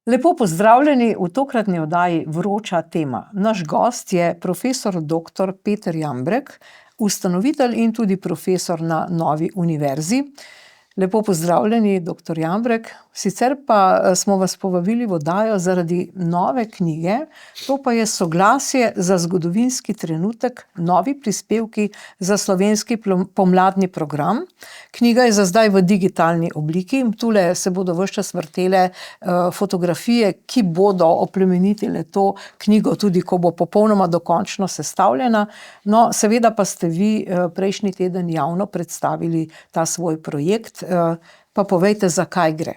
Lepo pozdravljeni v tokratni oddaji Vroča tema. Naš gost je profesor dr. Peter Jambrek, ustanovitelj in tudi profesor na Novi univerzi. Lepo pozdravljeni, dr. Jambrek. Sicer pa smo vas povabili v oddajo zaradi nove knjige, to pa je Soglasje za zgodovinski trenutek, novi prispevki za slovenski pomladni program. Knjiga je za zdaj v digitalni obliki. Tule se bodo ves čas vrtele fotografije, ki bodo oplemenitile to knjigo, tudi ko bo popolnoma dokončno sestavljena. No, seveda pa ste vi prejšnji teden javno predstavili ta svoj projekt. Pa povejte, zakaj gre.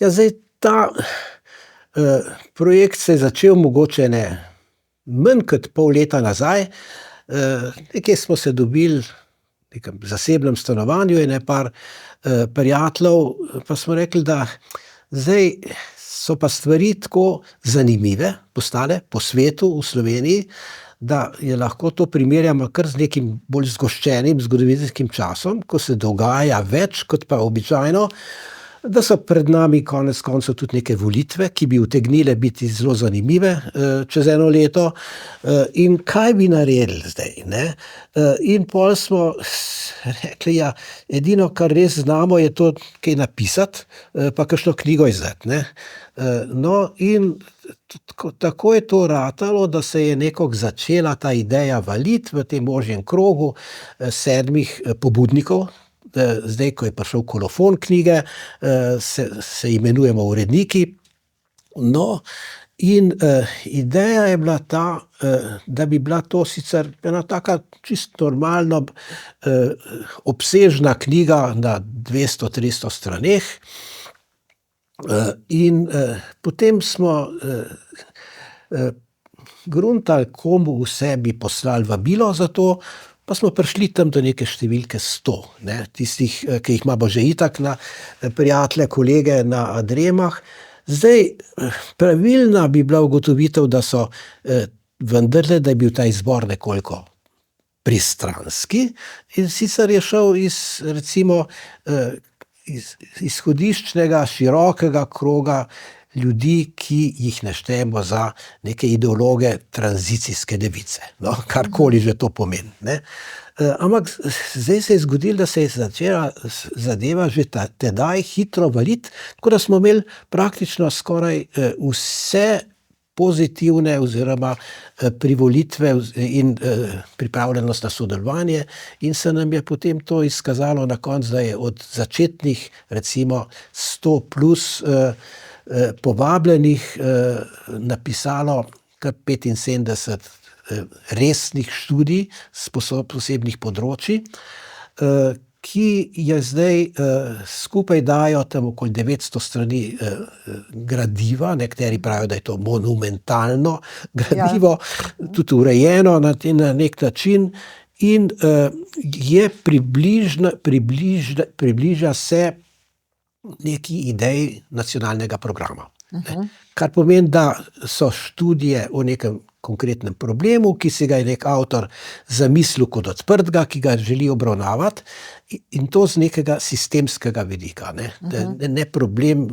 Ja, zdaj ta projekt se je začel mogoče manj kot pol leta nazaj. Nekje smo se dobili v nekem zasebnem stanovanju in par prijateljev, pa smo rekli, da zdaj so pa stvari tako zanimive postale po svetu, v Sloveniji, da je lahko to primerjamo kar z nekim bolj zgoščenim zgodovinskim časom, ko se dogaja več kot pa običajno, da so pred nami konec koncev tudi neke volitve, ki bi utegnile biti zelo zanimive čez eno leto. In kaj bi naredili zdaj, ne? In pol smo rekli, ja, edino, kar res znamo, je to kaj napisati, pa kakšno knjigo izdati, ne? No, in tako je to ratalo, da se je nekako začela ta ideja valiti v tem ožjem krogu 7 pobudnikov. Zdaj, ko je prišel kolofon knjige, se imenujemo uredniki. No, in ideja je bila ta, da bi bila to sicer ena taka čisto normalno obsežna knjiga na 200-300 straneh. In potem smo gruntali, komu vse bi poslali vabilo za to, pa smo prišli tam do neke številke 100, ne, tistih, ki jih imamo že itak na prijatelje, kolege na Adremah. Zdaj, pravilna bi bila ugotovitev, da so vendarle, da je bil ta izbor nekoliko pristranski, in sicer je šel iz, recimo, iz izhodiščnega, širokega kroga ljudi, ki jih ne štejemo za neke ideologe tranzicijske levice. No, karkoli že to pomeni, ne. Ampak zdaj se je zgodilo, da se je začela zadeva že tedaj hitro valiti, tako da smo imeli praktično skoraj vse pozitivne oziroma privolitve in pripravljenost na sodelovanje, in se nam je potem to izkazalo na koncu, da je od začetnih recimo 100 plus povabljenih napisalo kar 75 resnih študij s posebnih področij, ki je zdaj skupaj dajo tam okoli 900 strani gradiva. Nekateri pravijo, da je to monumentalno gradivo, tudi urejeno na nek način, in je približa se neki ideji nacionalnega programa. Kar pomeni, da so študije o nekem konkretnem problemu, ki si ga je nek avtor zamislil kot odprtega, ki ga želi obravnavati, in to z nekega sistemskega vidika, ne. Ne problem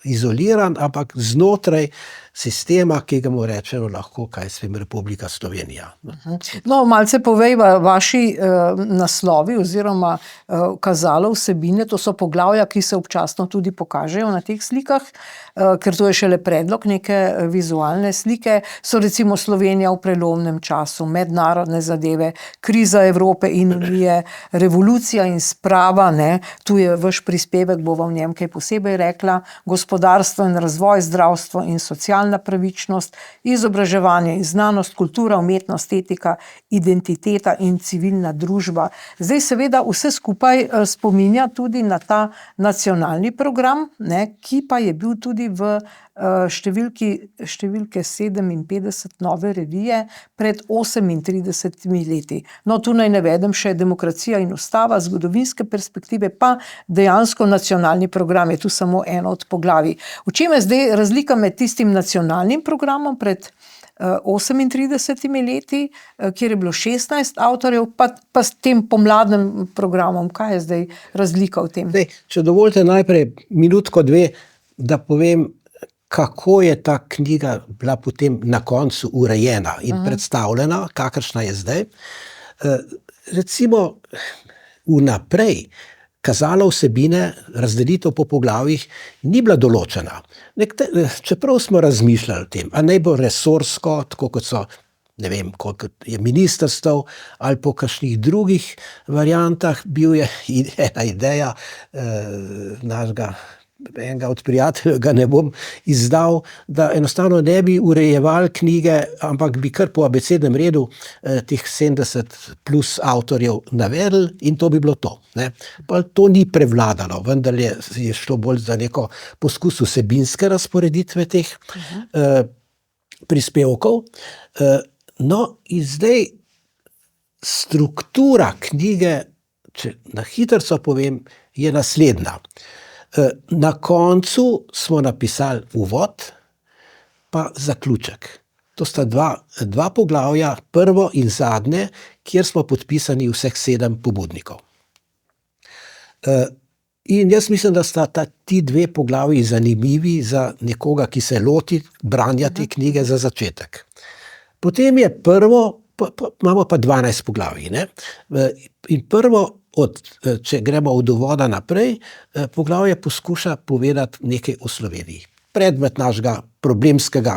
izoliran, ampak znotraj sistema, ki ga mu rečemo lahko, kaj se jim Republika Slovenija. No, malce povejva vaši naslovi oziroma kazalo vsebine, to so poglavja, ki se občasno tudi pokažejo na teh slikah, ker to je šele predlog neke vizualne slike, so recimo Slovenija v prelomnem času, mednarodne zadeve, kriza Evrope in Unije, revolucija in sprava, ne, tu je vaš prispevek, bova v njem kaj posebej rekla, gospodarstvo in razvoj, zdravstvo in socialna pravičnost, izobraževanje in znanost, kultura, umetnost, etika, identiteta in civilna družba. Zdaj seveda vse skupaj spominja tudi na ta nacionalni program, ne, ki pa je bil tudi v številke 57 Nove revije pred 38 leti. No, tu naj navedem še Demokracija in ustava, zgodovinske perspektive, pa dejansko nacionalni program je tu samo eno od poglavij. V čem je zdaj razlika med tistim nacionalnim programom pred 38 leti, kjer je bilo 16 avtorjev, pa s tem pomladnim programom? Kaj je zdaj razlika v tem? Zdaj, če dovolite najprej minutko, dve, da povem, kako je ta knjiga bila potem na koncu urejena in predstavljena, kakršna je zdaj. Recimo vnaprej kazala vsebine, razdelitev po poglavjih ni bila določena. Čeprav smo razmišljali o tem, a naj bo resorsko, tako kot so, ne vem, koliko je ministrstev ali po kakšnih drugih variantah, bil je ena ideja našega enega od prijateljev, ga ne bom izdal, da enostavno ne bi urejevali knjige, ampak bi kar po abecednem redu teh 70 plus avtorjev navedli in to bi bilo to, ne. Pa to ni prevladalo, vendar je šlo bolj za neko poskus vsebinske razporeditve teh prispevkov. No, in zdaj struktura knjige, če na hitrico povem, je naslednja. Na koncu smo napisali uvod pa zaključek. To sta dva poglavja, prvo in zadnje, kjer smo podpisani vseh 7 pobudnikov. In jaz mislim, da sta ti 2 poglavji zanimivi za nekoga, ki se loti branja te knjige za začetek. Potem je prvo, imamo pa 12 poglavij, ne. In prvo, če gremo od uvoda naprej, poglavje poskuša povedati nekaj o Sloveniji. Predmet našega problemskega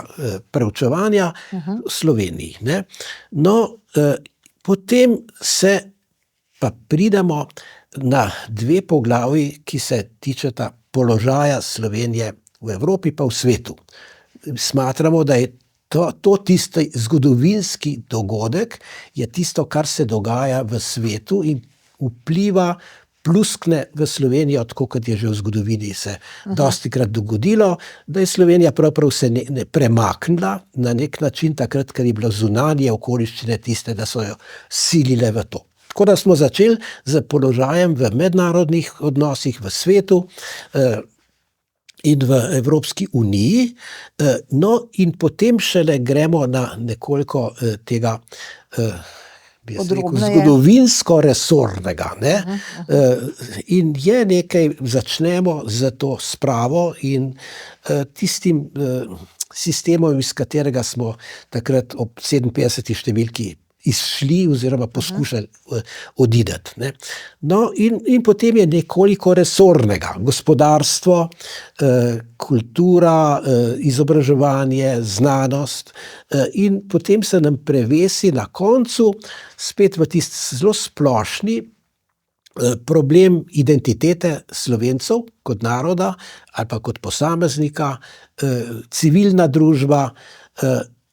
preučevanja v Sloveniji, ne. No, potem se pa pridemo na 2 poglavji, ki se tičeta položaja Slovenije v Evropi pa v svetu. Smatramo, da je to tisti zgodovinski dogodek, je tisto, kar se dogaja v svetu in vpliva, pluskne v Slovenijo, tako kot je že v zgodovini se dostikrat dogodilo, da je Slovenija pravzaprav se premaknila na nek način takrat, ker je bilo zunanje okoliščine tiste, da so jo silile v to. Tako da smo začeli z položajem v mednarodnih odnosih v svetu in v Evropski uniji, no in potem šele gremo na nekoliko tega zgodovinsko resornega, ne. In je nekaj, začnemo z to spravo in tistim sistemom, iz katerega smo takrat ob 57. številki izšli oziroma poskušali oditi, ne. No, in potem je nekoliko resornega. Gospodarstvo, kultura, izobraževanje, znanost in potem se nam prevesi na koncu spet v tisti zelo splošni problem identitete Slovencev kot naroda ali pa kot posameznika, civilna družba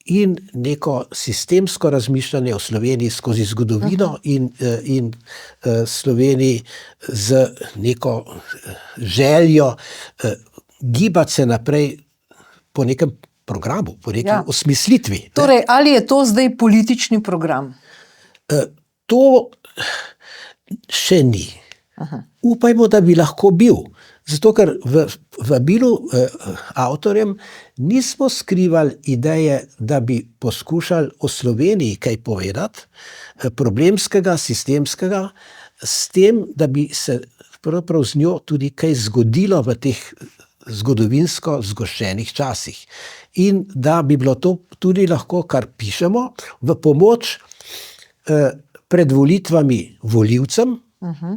in neko sistemsko razmišljanje o Sloveniji skozi zgodovino in Sloveniji z neko željo gibati se naprej po nekem programu, po neki osmislitvi. Torej, ali je to zdaj politični program? To še ni. Upajmo, da bi lahko bil. Zato, ker v vabilu avtorjem nismo skrivali ideje, da bi poskušali o Sloveniji kaj povedati, problemskega, sistemskega, s tem, da bi se pravzaprav z njo tudi kaj zgodilo v teh zgodovinsko zgoščenih časih. In da bi bilo to tudi lahko, kar pišemo, v pomoč pred volitvami volivcem,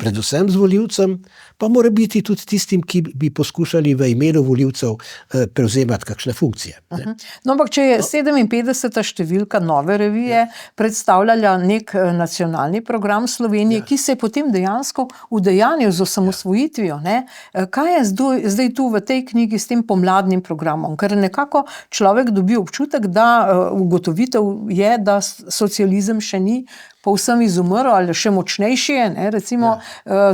predvsem z volivcem, pa mora biti tudi tistim, ki bi poskušali v imenu volivcev prevzemati kakšne funkcije. No, ampak če je 57. številka Nove revije predstavljala nek nacionalni program Slovenije, ki se je potem dejansko udejanjil z osamosvojitvijo, ne? Kaj je zdaj tu v tej knjigi s tem pomladnim programom? Ker nekako človek dobi občutek, da ugotovitev je, da socializem še ni povsem izumrl ali še močnejši je, ne? Recimo,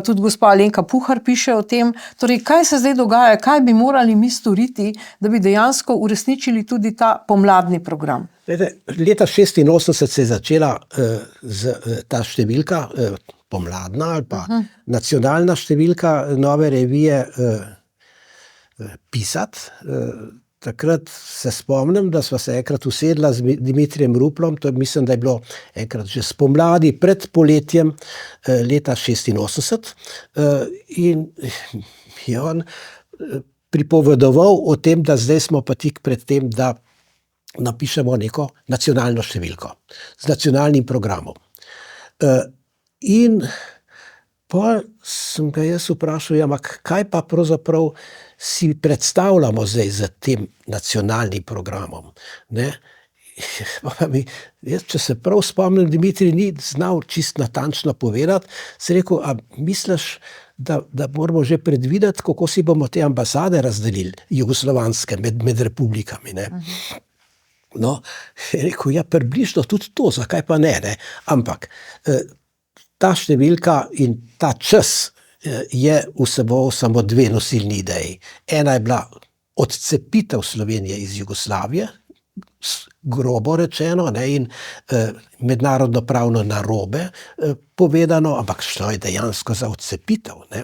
tudi gospa Alenka Puhar piše o tem. Torej, kaj se zdaj dogaja, kaj bi morali mi storiti, da bi dejansko uresničili tudi ta pomladni program? Leta 86 se je začela ta številka, pomladna ali pa nacionalna številka Nove revije pisati. Takrat se spomnim, da sva se enkrat usedla z Dimitrijem Ruplom, to mislim, da je bilo enkrat že spomladi pred poletjem leta 86, in je on pripovedoval o tem, da zdaj smo pa tik pred tem, da napišemo neko nacionalno številko z nacionalnim programom. In pa sem ga jaz vprašal, ampak kaj pa pravzaprav si predstavljamo zdaj za tem nacionalnim programom, ne? Jaz, če se prav spomnim, Dimitrij ni znal čisto natančno povedati, sem rekel, a misliš, da moramo že predvideti, kako si bomo te ambasade razdelili, jugoslovanske, med republikami, ne? No, je rekel, ja, približno tudi to, zakaj pa ne, ne? Ampak ta številka in ta čas je vseboval samo dve nosilni ideji. Ena je bila odcepitev Slovenije iz Jugoslavije, grobo rečeno, ne, in mednarodno pravno narobe povedano, ampak šlo je dejansko za odcepitev, ne.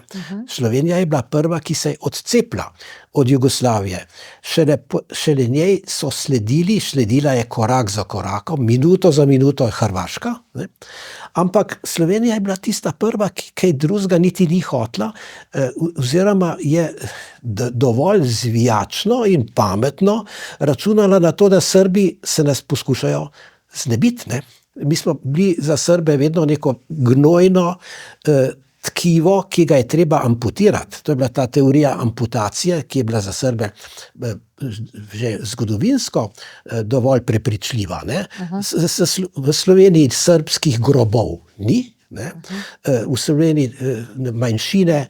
Slovenija je bila prva, ki se je odcepila od Jugoslavije. Šele njej so sledila je korak za korakom, minuto za minuto Hrvaška, ne. Ampak Slovenija je bila tista prva, ki kaj drugega niti ni hotela, oziroma je dovolj zvijačno in pametno računala na to, da Srbi se nas poskušajo znebiti, ne. Mi smo bili za Srbe vedno neko gnojno tkivo, ki ga je treba amputirati. To je bila ta teorija amputacije, ki je bila za Srbe že zgodovinsko dovolj prepričljiva, ne. V Sloveniji srbskih grobov ni, ne. V Sloveniji manjšine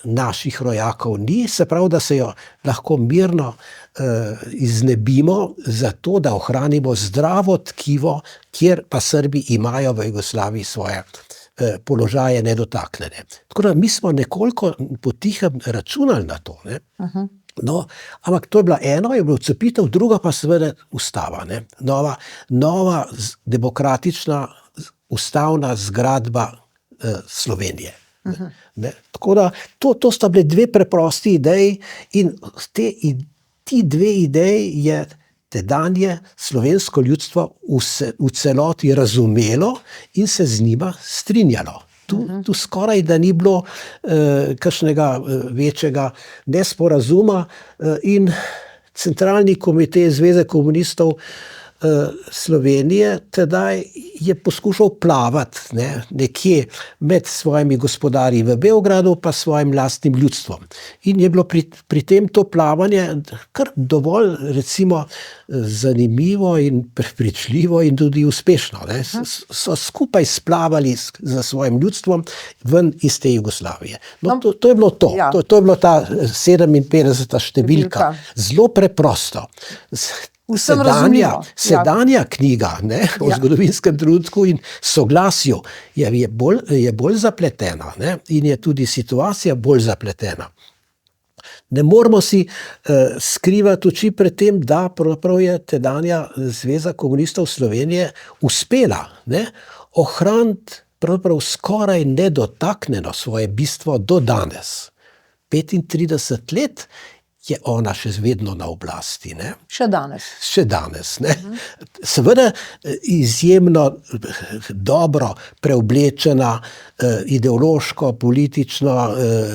naših rojakov ni, se pravi, da se jo lahko mirno iznebimo zato, da ohranimo zdravo tkivo, kjer pa Srbi imajo v Jugoslaviji svoje položaje nedotaknjene. Tako da mi smo nekoliko potihem računali na to, ne. No, ampak to je bila eno, je bila odcepitev, druga pa seveda ustava, ne. Nova demokratična ustavna zgradba Slovenije. Ne. Tako da to sta bile dve preprosti ideji in ti dve ideji je tedanje slovensko ljudstvo v celoti razumelo in se z njima strinjalo. Tu skoraj da ni bilo kakšnega večjega nesporazuma in Centralni komitej Zveze komunistov Slovenije tedaj je poskušal plavati, ne, nekje med svojimi gospodarji v Beogradu pa svojim lastnim ljudstvom. In je bilo pri tem to plavanje kar dovolj, recimo, zanimivo in prepričljivo in tudi uspešno, ne. So skupaj splavali za svojim ljudstvom ven iz te Jugoslavije. No, to je bilo to. Ja. To je bilo ta 57. številka. Zelo preprosto. Sedanja knjiga, ne, o zgodovinskem trenutku in soglasju je bolj zapletena, ne, in je tudi situacija bolj zapletena. Ne moramo si skrivati oči pred tem, da pravzaprav je tedanja Zveza komunistov Slovenije uspela, ne, ohraniti pravzaprav skoraj nedotaknjeno svoje bistvo do danes. 35 let je ona še vedno na oblasti, ne. Še danes. Še danes, ne. Seveda izjemno dobro preoblečena, ideološko, politično,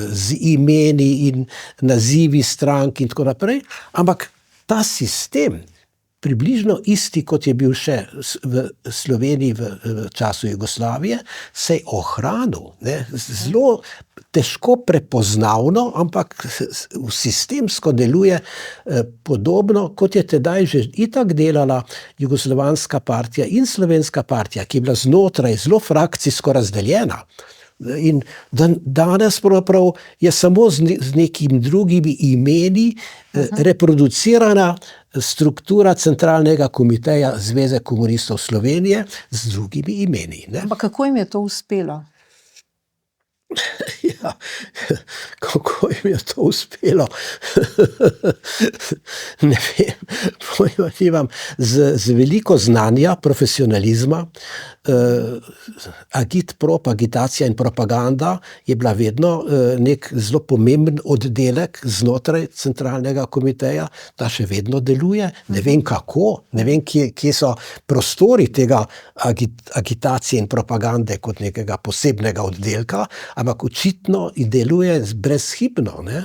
z imeni in nazivi strank in tako naprej, ampak ta sistem, približno isti, kot je bil še v Sloveniji v času Jugoslavije, se je ohranil, ne, zelo težko prepoznavno, ampak sistemsko deluje podobno, kot je tedaj že itak delala Jugoslovanska partija in Slovenska partija, ki je bila znotraj zelo frakcijsko razdeljena. In danes pravzaprav je samo z nekimi drugimi imeni reproducirana struktura Centralnega komiteja Zveze komunistov Slovenije z drugimi imeni, ne. Ampak kako jim je to uspelo? Ja, kako jim je to uspelo? Ne vem, pojma nimam. Z veliko znanja, profesionalizma, agitacija in propaganda je bila vedno nek zelo pomemben oddelek znotraj Centralnega komiteja, da še vedno deluje. Ne vem kako, ne vem, kje so prostori tega agitacije in propagande kot nekega posebnega oddelka, ampak očitno deluje brez brezhibno. Ne?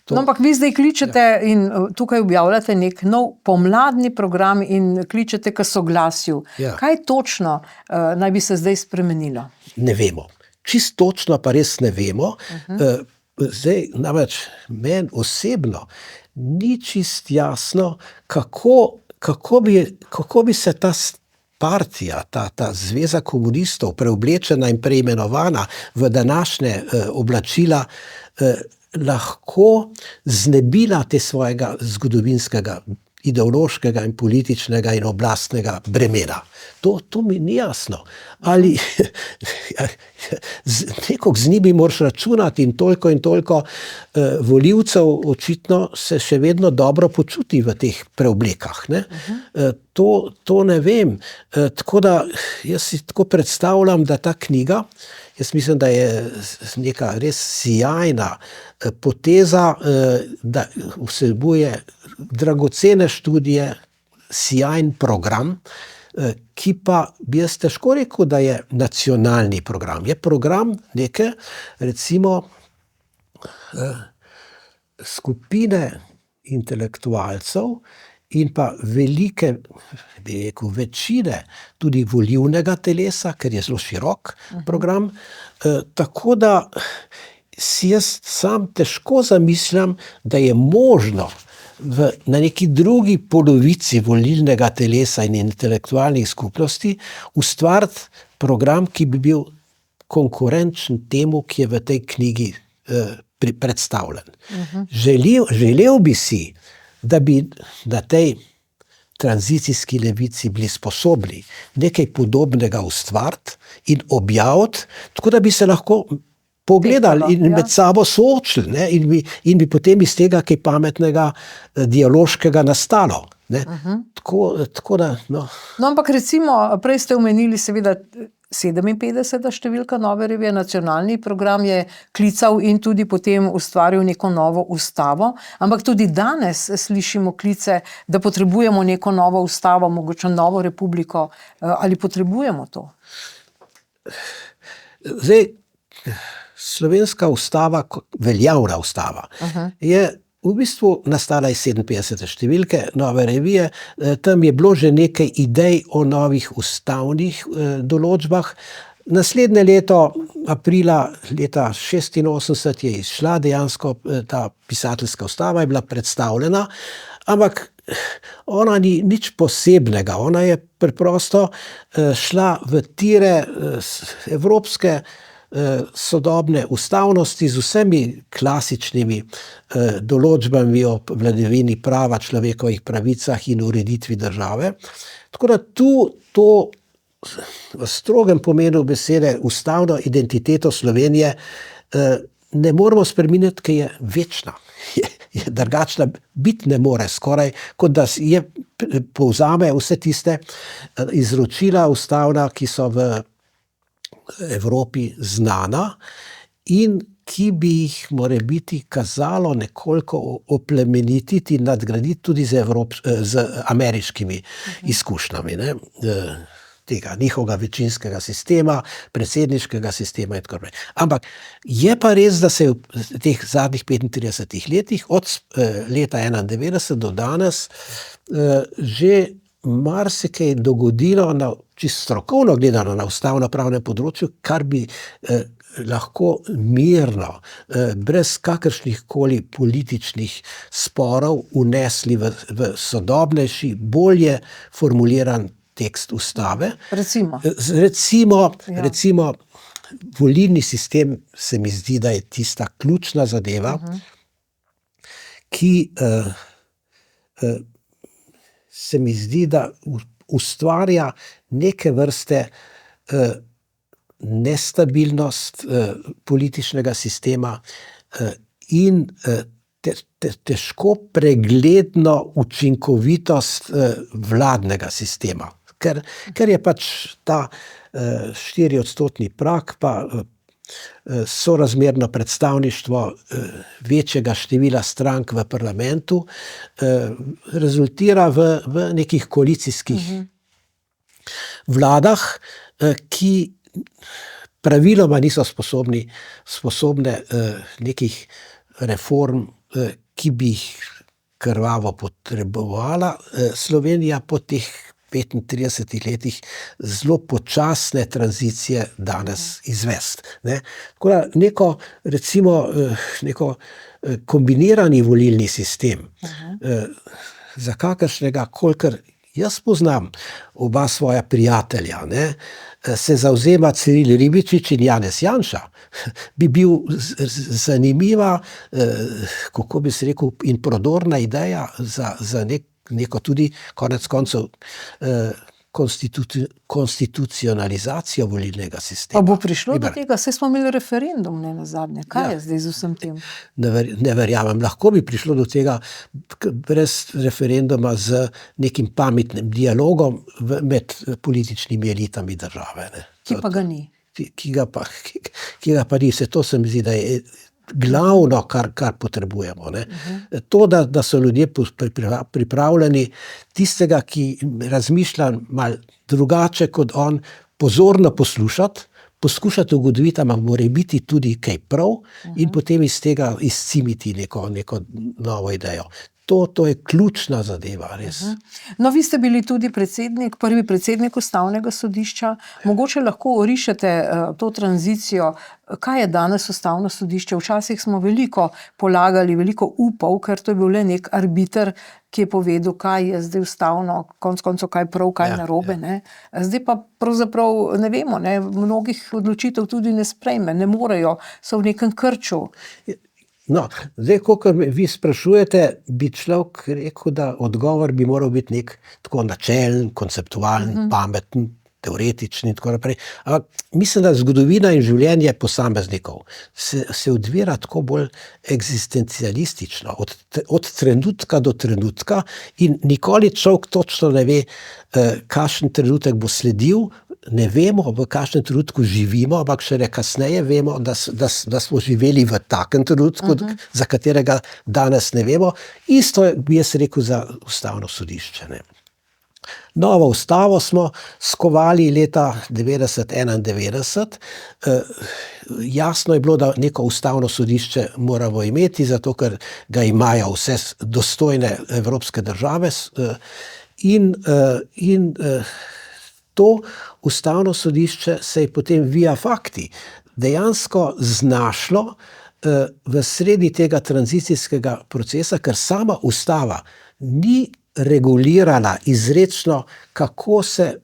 No, ampak vi zdaj kličete in tukaj objavljate nek nov pomladni program in kličete k soglasju. Ja. Kaj točno naj bi se zdaj spremenilo? Ne vemo. Čist točno pa res ne vemo. Zdaj, namreč meni osebno ni čist jasno, kako bi se ta partija, ta zveza komunistov, preoblečena in preimenovana v današnje oblačila, lahko znebila te svojega zgodovinskega, ideološkega in političnega in oblastnega bremena. To mi ni jasno. Ali nekog z njimi moraš računati in toliko volivcev očitno se še vedno dobro počuti v teh preoblekah. Ne? To ne vem. Tako da jaz si tako predstavljam, da ta knjiga, jaz mislim, da je neka res sijajna poteza, da vsebuje dragocene študije, sijajen program, ki pa bi jaz težko rekel, da je nacionalni program. Je program neke, recimo, skupine intelektualcev in pa velike, bi rekel, večine tudi volilnega telesa, ker je zelo širok program, tako da si jaz sam težko zamislim, da je možno na neki drugi polovici volilnega telesa in intelektualnih skupnosti ustvariti program, ki bi bil konkurenčen temu, ki je v tej knjigi predstavljen. Želel bi si, da bi na tej tranzicijski levici bili sposobni nekaj podobnega ustvariti in objaviti, tako da bi se lahko pogledali in med sabo soočili, ne? In bi potem iz tega kaj pametnega dialoškega nastalo. Ne? Tako da, no. No, ampak recimo, prej ste omenili seveda 57. številka Nove revije, nacionalni program je klical in tudi potem ustvaril neko novo ustavo, ampak tudi danes slišimo klice, da potrebujemo neko novo ustavo, mogoče novo republiko. Ali potrebujemo to? Zdaj, slovenska ustava, veljavna ustava, je v bistvu nastala iz 57. številke Nove revije. Tam je bilo že nekaj idej o novih ustavnih določbah. Naslednje leto, aprila leta 86, je izšla dejansko ta pisateljska ustava, je bila predstavljena, ampak ona ni nič posebnega. Ona je preprosto šla v tire evropske sodobne ustavnosti z vsemi klasičnimi določbami o vladavini prava, človekovih pravicah in ureditvi države. Tako da to v strogem pomenu besede ustavno identiteto Slovenije ne moremo spreminjati, ker je večna. Je drugačna, biti ne more skoraj, kot da povzame vse tiste izročila ustavna, ki so v Evropi znana in ki bi jih morebiti kazalo nekoliko oplemenititi in nadgraditi tudi z ameriškimi izkušnjami, ne? Tega njihovega večinskega sistema, predsedniškega sistema in tako naprej. Ampak je pa res, da se je v teh zadnjih 35 letih, od leta 91 do danes, že marsikaj dogodilo čisto strokovno gledano na ustavno-pravnem področju, kar bi lahko mirno, brez kakršnihkoli političnih sporov unesli v sodobnejši, bolje formuliran tekst ustave. Recimo, volilni sistem se mi zdi, da je tista ključna zadeva, ki se mi zdi, da ustvarja neke vrste nestabilnost političnega sistema in težko pregledno učinkovitost vladnega sistema. Ker je pač ta 4-odstotni prag pa sorazmerno predstavništvo večjega števila strank v parlamentu rezultira v nekih koalicijskih vladah, ki praviloma niso sposobne nekih reform, ki bi jih krvavo potrebovala Slovenija po teh 35 letih zelo počasne tranzicije danes izvesti, ne. Tako da neko kombinirani volilni sistem, za kakršnega, kolikor jaz poznam oba svoja prijatelja, ne, se zavzema Ciril Ribičič in Janez Janša, bi bil zanimiva, kako bi se rekel, in prodorna ideja za neko tudi konec koncev konstitucionalizacijo volilnega Pa sistema. bo prišlo do tega, saj smo imeli referendum nenazadnje. Kaj je zdaj z vsem tem? Ne verjamem, lahko bi prišlo do tega brez referenduma z nekim pametnim dialogom med političnimi elitami države, ne. Ki pa ga ni. Ki ga pa ni. Saj to se mi zdi, da je glavno, kar potrebujemo, ne. To, da so ljudje pripravljeni tistega, ki razmišlja malo drugače kot on, pozorno poslušati, poskušati ugotoviti, ali mora biti tudi kaj prav, in potem iz tega izcimiti neko novo idejo. To je ključna zadeva, res. No, vi ste bili tudi prvi predsednik Ustavnega sodišča. Mogoče lahko orišete to tranzicijo. Kaj je danes Ustavno sodišče? Včasih smo veliko polagali, veliko upov, ker to je bil le nek arbiter, ki je povedal, kaj je zdaj ustavno, konec koncev kaj prav, kaj narobe, ne. Zdaj pa pravzaprav ne vemo, ne, mnogih odločitev tudi ne sprejme, ne morejo, so v nekem krču. No, zdaj, kakor me vi sprašujete, bi človek rekel, da odgovor bi moral biti nek tako načelen, konceptualen, pameten, teoretični in tako naprej. Ampak mislim, da zgodovina in življenje posameznikov se odvira tako bolj eksistencialistično, od trenutka do trenutka, in nikoli človek točno ne ve, kakšen trenutek bo sledil, ne vemo, v kakšnem trenutku živimo, ampak šele kasneje vemo, da smo živeli v takem trenutku, za katerega danes ne vemo. Isto bi jaz rekel za Ustavno sodišče, ne. Novo ustavo smo skovali leta 90-91. Jasno je bilo, da neko Ustavno sodišče moramo imeti, zato ker ga imajo vse dostojne evropske države, in to Ustavno sodišče se je potem via facti dejansko znašlo v sredi tega tranzicijskega procesa, ker sama ustava ni regulirala izrecno, kako se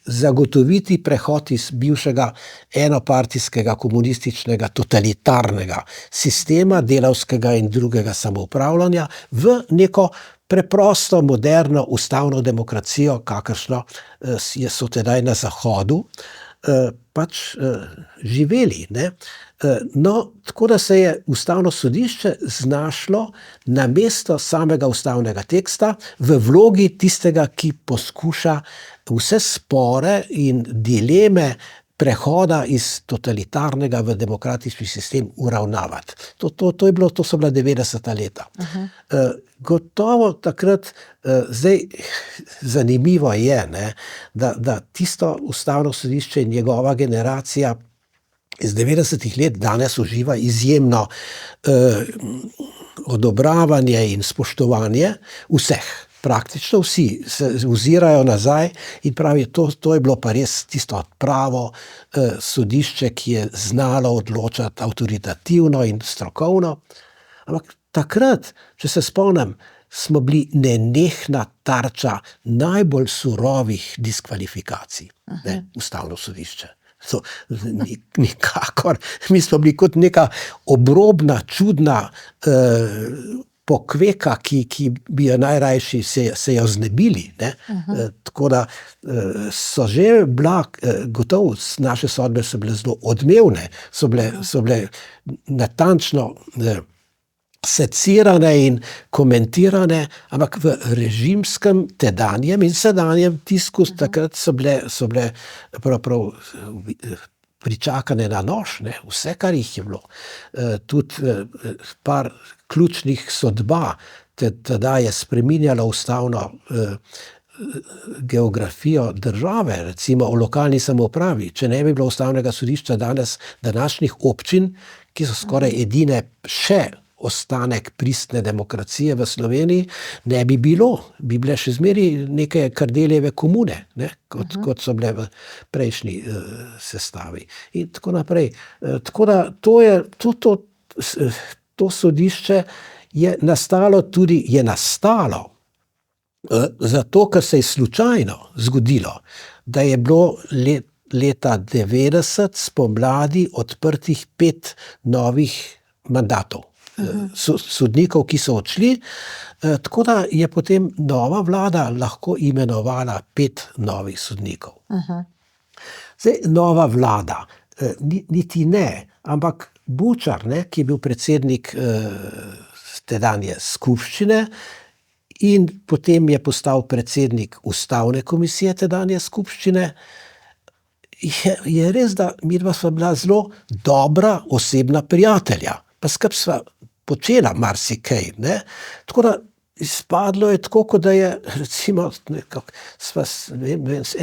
zagotoviti prehod iz bivšega enopartijskega, komunističnega, totalitarnega sistema, delavskega in drugega samoupravljanja, v neko preprosto, moderno, ustavno demokracijo, kakršno so tedaj na Zahodu živeli, ne. No, tako da se je Ustavno sodišče znašlo namesto samega ustavnega teksta v vlogi tistega, ki poskuša vse spore in dileme prehoda iz totalitarnega v demokratični sistem uravnavati. To so bila 90. leta. Gotovo takrat, zdaj zanimivo je, ne, da tisto Ustavno sodišče in njegova generacija iz 90. let danes uživa izjemno odobravanje in spoštovanje vseh. Praktično vsi se ozirajo nazaj in pravijo, to je bilo pa res tisto pravo sodišče, ki je znalo odločati avtoritativno in strokovno. Ampak takrat, če se spomnim, smo bili nenehna tarča najbolj surovih diskvalifikacij, ne, Ustavno sodišče. Nikakor, mi smo bili kot neka obrobna, čudna pokveka, ki bi jo najrajši se jo znebili, ne. Tako da so že bila, gotovo naše sodbe so bile zelo odmevne, so bile natančno secirane in komentirane, ampak v režimskem tedanjem in sedanjem tisku takrat so bile prav pričakane na nož, ne, vse, kar jih je bilo. Tudi par ključnih sodba tedaj je spreminjalo geografijo države, recimo o lokalni samoupravi, če ne bi bilo ustavnega sodišča danes današnjih občin, ki so skoraj edine še ostanek pristne demokracije v Sloveniji, ne bi bilo. Bi bile še zmeraj neke Kardeljeve komune, ne, kot so bile v prejšnji sestavi. In tako naprej. Tako da to sodišče je nastalo zato, ker se je slučajno zgodilo, da je bilo leta 90 spomladi odprtih 5 novih mandatov. Sodnikov, ki so odšli, tako da je potem nova vlada lahko imenovala 5 novih sodnikov. Zdaj, nova vlada, niti ne, ampak Bučar, ne, ki je bil predsednik tedanje skupščine, in potem je postal predsednik ustavne komisije tedanje skupščine, je res, da midva sva bila zelo dobra osebna prijatelja, pa skupaj sva počela marsikaj, ne. Tako da izpadlo je tako, kot da je recimo sva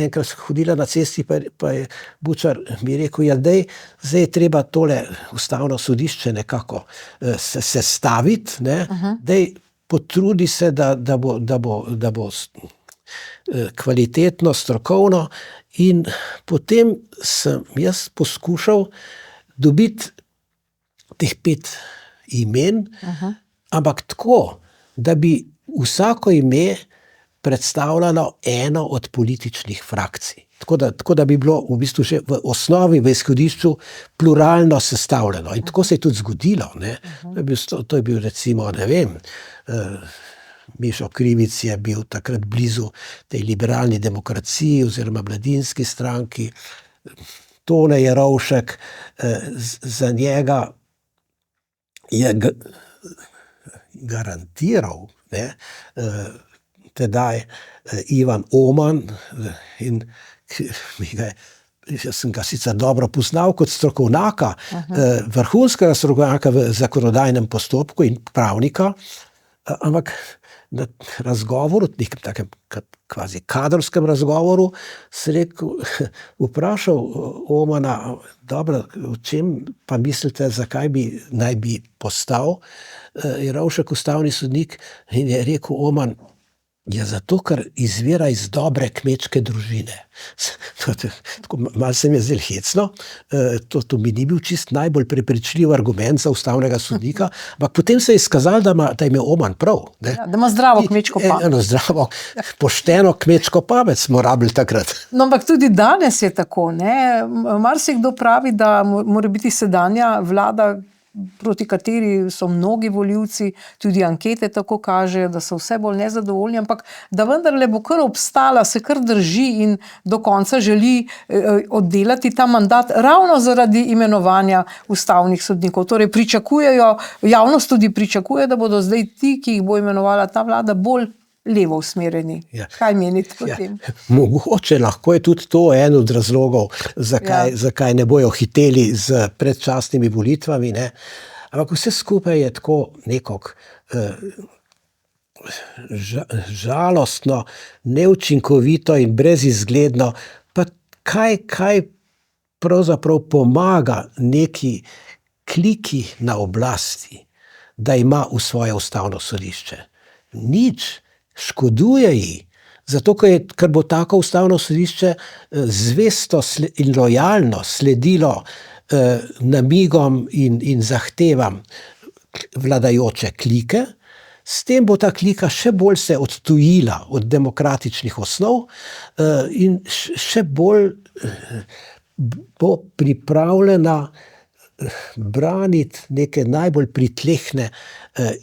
enkrat hodila na cesti, pa je Bučar mi rekel, ja, zdaj je treba tole ustavno sodišče nekako sestaviti, ne, potrudi se, da bo kvalitetno, strokovno, in potem sem jaz poskušal dobiti teh 5 imen, ampak tako, da bi vsako ime predstavljalo eno od političnih frakcij. Tako da bi bilo v bistvu že v osnovi, v izhodišču pluralno sestavljeno. In tako se je tudi zgodilo, ne. To je bil recimo, ne vem, Mišo Krivic je bil takrat blizu tej liberalni demokraciji oziroma mladinski stranki, Tone Jerovšek, za njega je garantiral, ne, tedaj Ivan Oman, in jaz sem ga sicer dobro poznal kot strokovnjaka, vrhunskega strokovnjaka v zakonodajnem postopku in pravnika, ampak na razgovoru, nekem takem kvazi kadrovskem razgovoru, sem rekel, vprašal Omana, dobro, v čem pa mislite, zakaj naj bi postal Jerovšek ustavni sodnik, in je rekel Oman, ja, zato, ker izvira iz dobre kmečke družine. Malo se mi je zdelo hecno, to mi ni bil čist najbolj prepričljiv argument za ustavnega sodnika, ampak potem se je izkazalo, da ima Oman prav. Ne? Ja, da ima zdravo kmečko pamet. Zdravo, pošteno kmečko pamet smo rabili takrat. No, ampak tudi danes je tako, ne. Marsikdo pravi, da mora biti sedanja vlada, proti kateri so mnogi volivci, tudi ankete tako kažejo, da so vse bolj nezadovoljni, ampak da vendarle bo kar obstala, se kar drži in do konca želi oddelati ta mandat ravno zaradi imenovanja ustavnih sodnikov. Torej pričakujejo, javnost tudi pričakuje, da bodo zdaj ti, ki jih bo imenovala ta vlada, bolj levo usmerjeni. Ja. Kaj menite o tem? Mogoče lahko je tudi to en od razlogov, zakaj ne bojo hiteli z predčasnimi volitvami, ne. Ampak vse skupaj je tako nekako žalostno, neučinkovito in brezizgledno. Pa kaj pravzaprav pomaga neki kliki na oblasti, da ima v svoje ustavno sodišče? Nič. Škoduje ji, zato ker bo tako ustavno sodišče zvesto in lojalno sledilo namigom in zahtevam vladajoče klike, s tem bo ta klika še bolj se odtujila od demokratičnih osnov in še bolj bo pripravljena braniti neke najbolj pritlehne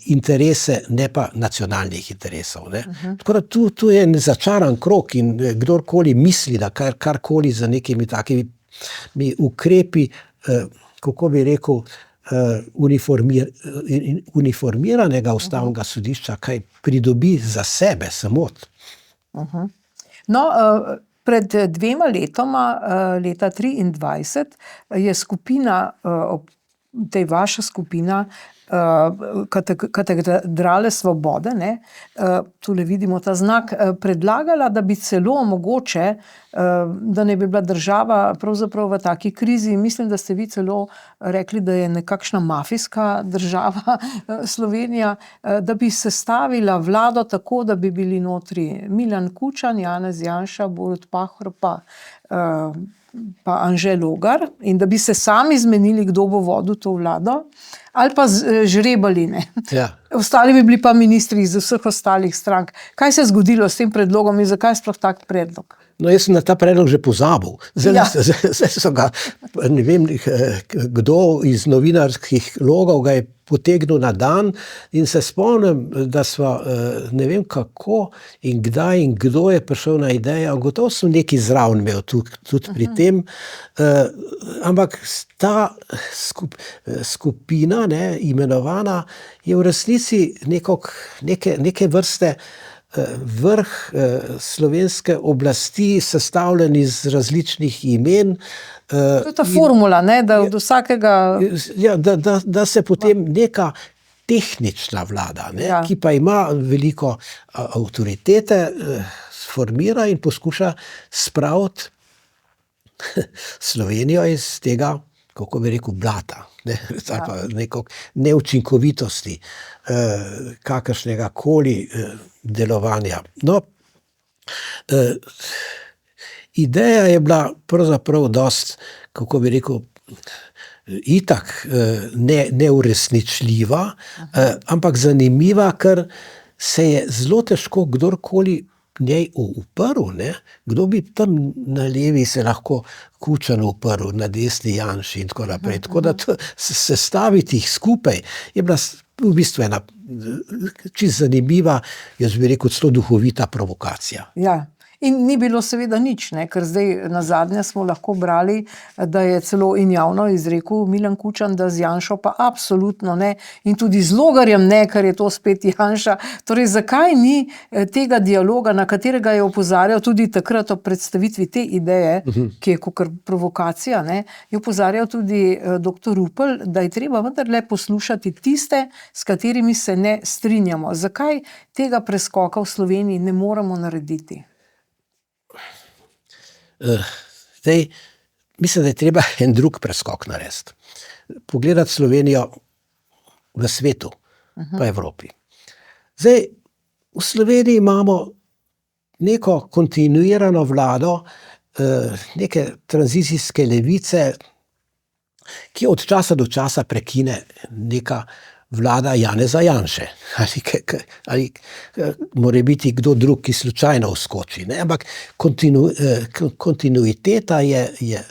interese, ne pa nacionalnih interesov. Ne. Tako da tu je začaran krog in kdorkoli misli, da karkoli za nekimi takimi ukrepi, kako bi rekel, uniformiranega ustavnega sodišča kaj pridobi za sebe samo. No, pred 2 letoma, leta 2023, je skupina, vaša skupina, katedrale svobode, ne, tule vidimo ta znak, predlagala, da bi celo mogoče, da ne bi bila država pravzaprav v taki krizi. Mislim, da ste vi celo rekli, da je nekakšna mafijska država Slovenija, da bi sestavila vlado tako, da bi bili notri Milan Kučan, Janez Janša, Borut Pahor pa Anže Logar, in da bi se sami zmenili, kdo bo vodil to vlado, ali pa žrebali, ne. Ja. Ostali bi bili pa ministri iz vseh ostalih strank. Kaj se je zgodilo s tem predlogom in zakaj sploh tak predlog? No, jaz sem na ta predlog že pozabil. Zdaj so ga, ne vem, kdo iz novinarskih logov ga je potegnil na dan in se spomnim, da sva, ne vem kako in kdaj in kdo je prišel na idejo, gotovo sem nekaj zraven imel tudi pri tem, ampak ta skupina, ne, imenovana, je v resnici neke vrste vrh slovenske oblasti, sestavljen iz različnih imen. To je ta formula, ne, da od vsakega... Ja, da se potem neka tehnična vlada, ne, ki pa ima veliko avtoritete, formira in poskuša spraviti Slovenijo iz tega, kako bi rekel, blata, ne, ali pa neko neučinkovitosti, kakršnega koli delovanja. No, ideja je bila pravzaprav dosti, kako bi rekel, itak neuresničljiva, ampak zanimiva, ker se je zelo težko kdorkoli njej uprl, ne. Kdo bi tam na levi se lahko Kučan uprl, na desni Janši in tako naprej. Tako da sestaviti jih skupaj je bila v bistvu ena čisto zanimiva, jaz bi rekel, celo duhovita provokacija. Ja. In ni bilo seveda nič, ne, ker zdaj nazadnje smo lahko brali, da je celo in javno izrekel Milan Kučan, da z Janšo pa absolutno ne, in tudi z Logarjem ne, ker je to spet Janša. Torej, zakaj ni tega dialoga, na katerega je opozarjal tudi takrat ob predstavitvi te ideje, ki je kakor provokacija, ne, je opozarjal tudi doktor Rupel, da je treba vendarle poslušati tiste, s katerimi se ne strinjamo. Zakaj tega preskoka v Sloveniji ne moremo narediti? Zdaj, mislim, da je treba en drug preskok narediti. Pogledati Slovenijo v svetu, pa Evropi. Zdaj, v Sloveniji imamo neko kontinuirano vlado, neke tranzicijske levice, ki od časa do časa prekine neka vlada Janeza Janše. Ali more biti kdo drug, ki slučajno vskoči, ne? Ampak kontinuiteta je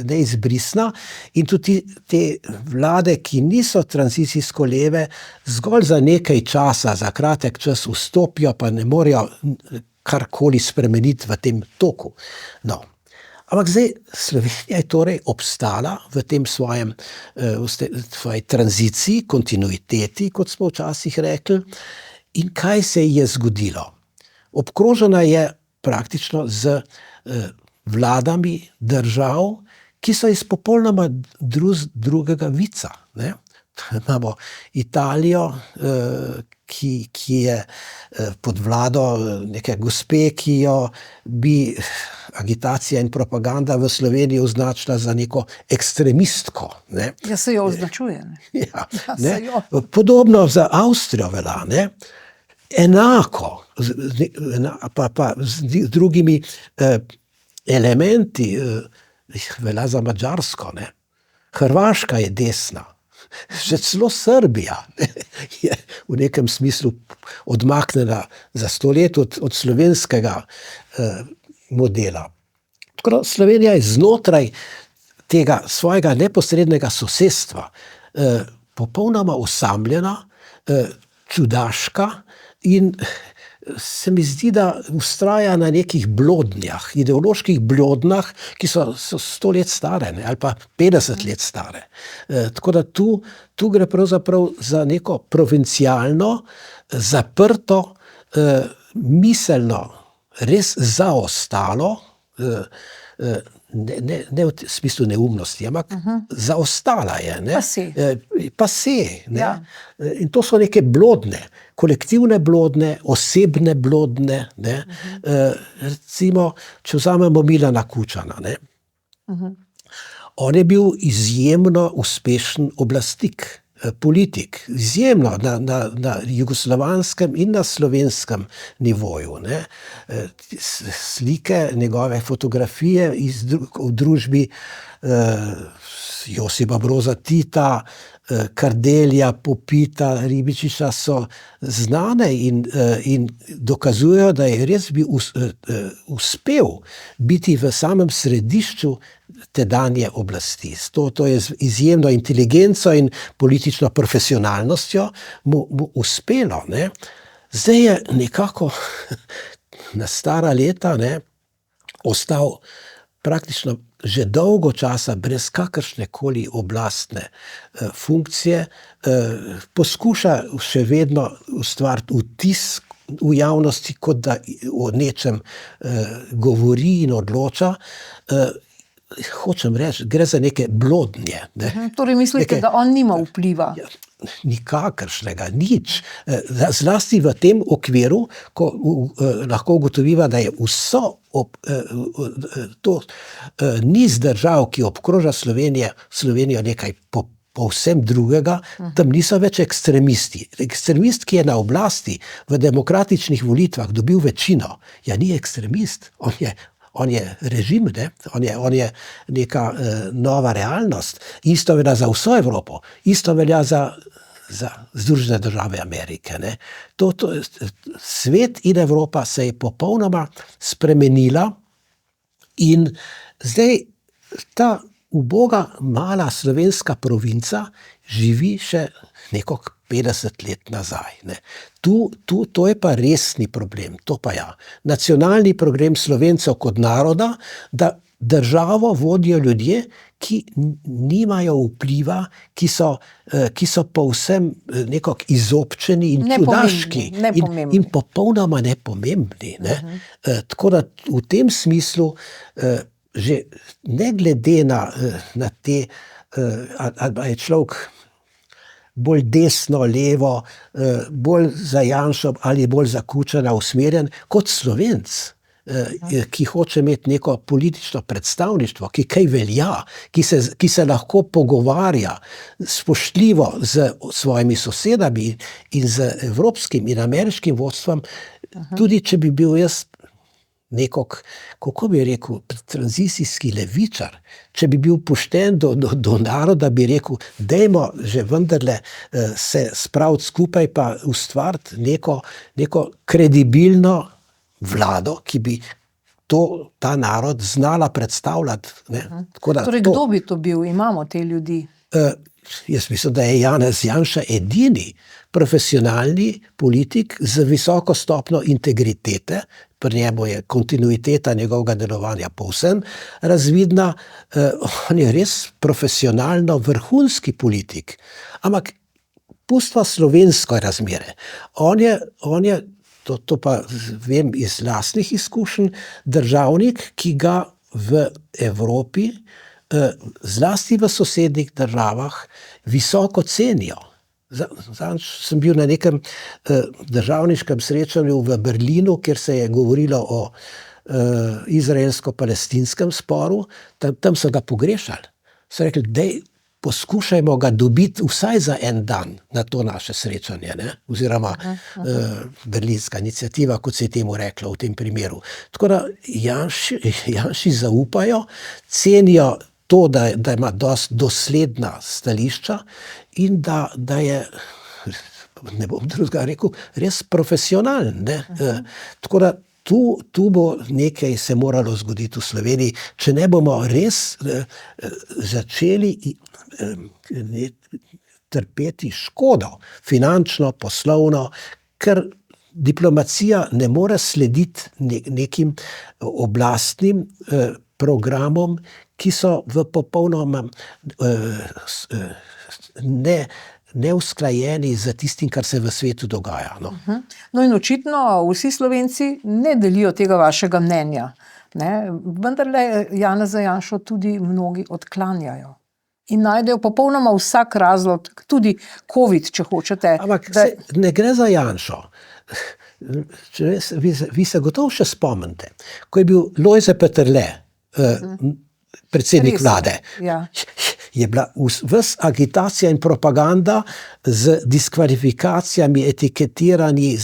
neizbrisna in tudi te vlade, ki niso tranzicijsko leve, zgolj za nekaj časa, za kratek čas vstopijo, pa ne morejo karkoli spremeniti v tem toku. No. Ampak zdaj Slovenija je torej obstala v tem svoji tranziciji, kontinuiteti, kot smo včasih rekli. In kaj se je zgodilo? Obkrožena je praktično z vladami držav, ki so iz popolnoma drugega vica, ne. Imamo Italijo, ki je pod vlado neke gospe, ki jo bi agitacija in propaganda v Sloveniji označila za neko ekstremistko, ne. Ja, se jo označuje, ne. Ja, ne. Podobno za Avstrijo velja, ne. Enako, pa z drugimi elementi velja za Madžarsko, ne. Hrvaška je desna. Že celo Srbija je v nekem smislu odmaknjena za 100 let od slovenskega modela. Tako Slovenija je znotraj tega svojega neposrednega sosedstva popolnoma osamljena, čudaška in se mi zdi, da vztraja na nekih blodnjah, ideoloških blodnjah, ki so 100 let stare, ne, ali pa 50 let stare. Tako da tu gre pravzaprav za neko provincialno, zaprto, miselno, res zaostalo, ne v smislu neumnosti, ampak zaostala je. Ne? Pase. Ne? Ja. In to so neke blodne, kolektivne blodne, osebne blodne. Ne? Recimo, če vzamemo Milana Kučana. Ne? On je bil izjemno uspešen oblastnik, politik, izjemno na jugoslovanskem in na slovenskem nivoju. Ne. Slike, njegove fotografije v družbi Josipa Broza Tita, Kardelja, Popita, Ribičiča so znane in dokazujejo, da je res bil uspel biti v samem središču tedanje oblasti. To je z izjemno inteligenco in politično profesionalnostjo mu uspelo. Ne. Zdaj je nekako na stara leta ostal praktično že dolgo časa brez kakršnekoli oblastne funkcije, poskuša še vedno ustvariti vtis v javnosti, kot da o nečem govori in odloča. Hočem reči, gre za neke blodnje. Ne. Torej mislite, da on nima vpliva? Nikakršnega, nič. Zlasti v tem okviru, ko lahko ugotoviva, da je to niz držav, ki obkroža Slovenijo nekaj povsem drugega, tam niso več ekstremisti. Ekstremist, ki je na oblasti v demokratičnih volitvah dobil večino, ni ekstremist, on je režim, ne? On je neka nova realnost. Isto velja za vso Evropo, isto velja za Združene države Amerike. Ne? Svet in Evropa se je popolnoma spremenila in zdaj ta uboga mala slovenska provinca živi še neko 50 let nazaj. Ne. To je pa resni problem, to pa ja. Nacionalni problem Slovencev kot naroda, da državo vodijo ljudje, ki nimajo vpliva, ki so povsem nekako izobčeni in čudaški in popolnoma nepomembni. Ne. Tako da v tem smislu že ne glede na te, ali je človek bolj desno, levo, bolj za Janšo ali bolj za Kučana usmerjen, kot Slovenc, ki hoče imeti neko politično predstavništvo, ki kaj velja, ki se lahko pogovarja spoštljivo z svojimi sosedami in z evropskim in ameriškim vodstvom, tudi če bi bil jaz nekako, kako bi rekel, tranzicijski levičar, če bi bil pošten do naroda, bi rekel, dajmo že vendarle se spraviti skupaj pa ustvariti neko kredibilno vlado, ki bi ta narod znala predstavljati. Ne. Torej, kdo bi to bil? Imamo te ljudi? Jaz mislim, da je Janez Janša edini profesionalni politik z visoko stopnjo integritete. Pri njemu je kontinuiteta njegovega delovanja povsem razvidna. On je res profesionalno vrhunski politik. Ampak pustva slovensko razmere. On je, to pa vem iz lastnih izkušenj, državnik, ki ga v Evropi, zlasti v sosednjih državah, visoko cenijo. Zadnjič sem bil na nekem državniškem srečanju v Berlinu, kjer se je govorilo o izraelsko-palestinskem sporu, tam so ga pogrešali. So rekli, daj poskušajmo ga dobiti vsaj za en dan na to naše srečanje, ne? Oziroma berlinska iniciativa, kot se je temu reklo v tem primeru. Tako da Janši zaupajo, cenijo to, da ima dosti dosledna stališča in da je, ne bom drugega rekel, res profesionalen. Ne? Tako da tu bo nekaj se moralo zgoditi v Sloveniji, če ne bomo res začeli trpeti škodo, finančno, poslovno, ker diplomacija ne more slediti nekim oblastnim programom, ki so v popolnoma neusklajeni z tistim, kar se v svetu dogaja. No in očitno vsi Slovenci ne delijo tega vašega mnenja. ne, vendarle Janeza Janšo tudi mnogi odklanjajo. In najdejo popolnoma vsak razlog, tudi COVID, če hočete. Ampak ne gre za Janšo. Vi se gotovo še spomnite, ko je bil Lojze Peterle, predsednik vlade, je bila ves agitacija in propaganda z diskvalifikacijami, etiketiranji,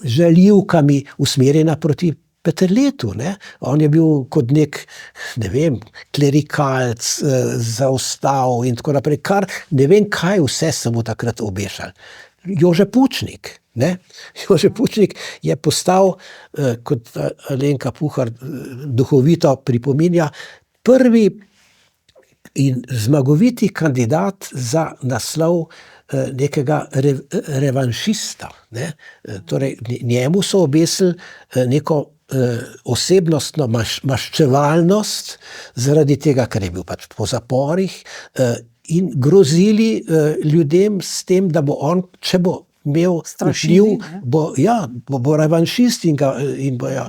žaljivkami usmerjena proti Peterletu, ne. On je bil kot nek, ne vem, klerikalc, zaostal in tako naprej, kar ne vem, kaj vse so mu takrat obešali. Jože Pučnik, ne. Jože Pučnik je postal, kot Alenka Puhar duhovito pripominja, prvi in zmagoviti kandidat za naslov nekega revanšista, ne. Torej, njemu so obesili neko osebnostno maščevalnost zaradi tega, ker je bil pač po zaporih, in grozili ljudem s tem, da bo on, če bo imel vpliv, bo revanšist in bo, ja.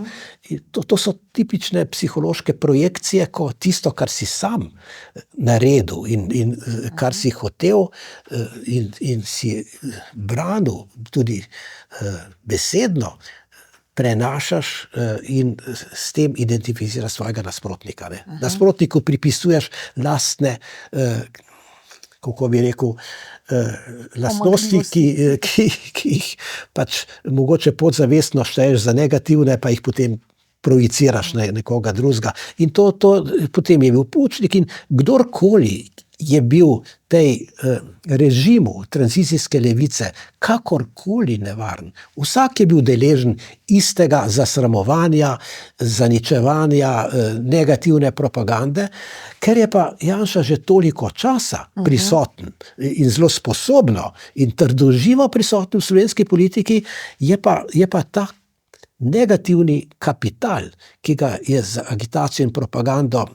To so tipične psihološke projekcije, ko tisto, kar si sam naredil in kar si hotel in si branil tudi besedno, prenašaš in s tem identificiraš svojega nasprotnika, ne. Nasprotniku pripisuješ lastne, kako bi rekel, lastnosti, ki jih pač mogoče podzavestno šteješ za negativne, pa jih potem projiciraš na nekoga drugega. In to potem je bil Pučnik in kdorkoli je bil tej režimu tranzicijske levice kakorkoli nevaren. Vsak je bil deležen istega zasramovanja, zaničevanja, negativne propagande, ker je pa Janša že toliko časa prisoten in zelo sposobno in trdoživo prisoten v slovenski politiki, je pa ta negativni kapital, ki ga je z agitacijo in propagando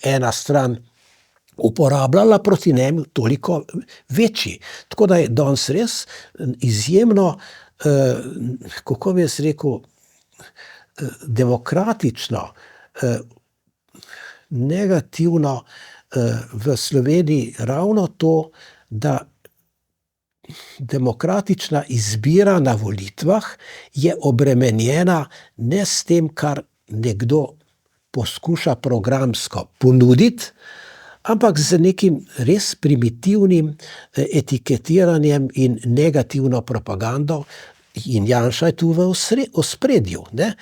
ena stran uporabljala proti njemu, toliko večji. Tako da je danes res izjemno, kako bi jaz rekel, demokratično, negativno v Sloveniji ravno to, da demokratična izbira na volitvah je obremenjena ne s tem, kar nekdo poskuša programsko ponuditi, ampak z nekim res primitivnim etiketiranjem in negativno propagando. In Janša je tu v ospredju, ne?